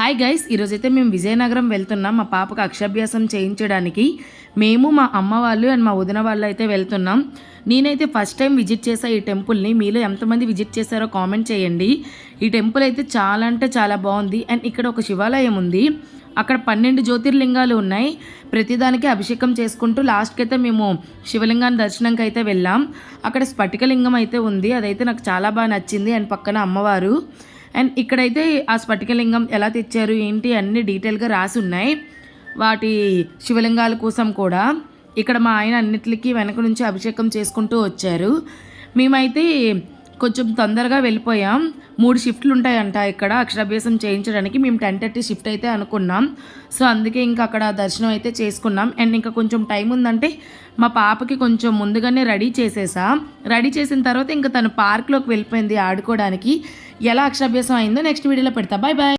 Hi guys, ఈరోజైతే మేము విజయనగరం వెళ్తున్నాం మా పాపకు అక్షరాభ్యాసం చేయించడానికి. మేము మా అమ్మ వాళ్ళు అండ్ మా వదిన వాళ్ళు అయితే వెళ్తున్నాం. నేనైతే ఫస్ట్ టైం విజిట్ చేసా ఈ టెంపుల్ని. మీలో ఎంతమంది విజిట్ చేశారో కామెంట్ చేయండి. ఈ టెంపుల్ అయితే చాలా అంటే చాలా బాగుంది. అండ్ ఇక్కడ ఒక శివాలయం ఉంది. అక్కడ 12 జ్యోతిర్లింగాలు ఉన్నాయి. ప్రతిదానికి అభిషేకం చేసుకుంటూ లాస్ట్కి అయితే మేము శివలింగాన్ని దర్శనంకి అయితే వెళ్ళాం. అక్కడ స్ఫటికలింగం అయితే ఉంది, అదైతే నాకు చాలా బాగా నచ్చింది. అండ్ పక్కన అమ్మవారు. అండ్ ఇక్కడైతే ఆ స్ఫటికలింగం ఎలా తెచ్చారు ఏంటి అన్నీ డీటెయిల్గా రాసి ఉన్నాయి. వాటి శివలింగాల కోసం కూడా ఇక్కడ మా ఆయన అన్నిటికీ వెనక నుంచి అభిషేకం చేసుకుంటూ వచ్చారు. మేమైతే కొంచెం తొందరగా వెళ్ళిపోయాం. 3 షిఫ్ట్లు ఉంటాయంట ఇక్కడ అక్షరాభ్యాసం చేయించడానికి. మేము 10:30 షిఫ్ట్ అయితే అనుకున్నాం. సో అందుకే ఇంకా అక్కడ దర్శనం అయితే చేసుకున్నాం. అండ్ ఇంకా కొంచెం టైం ఉందంటే మా పాపకి కొంచెం ముందుగానే రెడీ చేసేసాం. రెడీ చేసిన తర్వాత ఇంకా తను పార్క్లోకి వెళ్ళిపోయింది ఆడుకోవడానికి. ఎలా అక్షరాభ్యాసం అయిందో నెక్స్ట్ వీడియోలో పెడతా. Bye bye.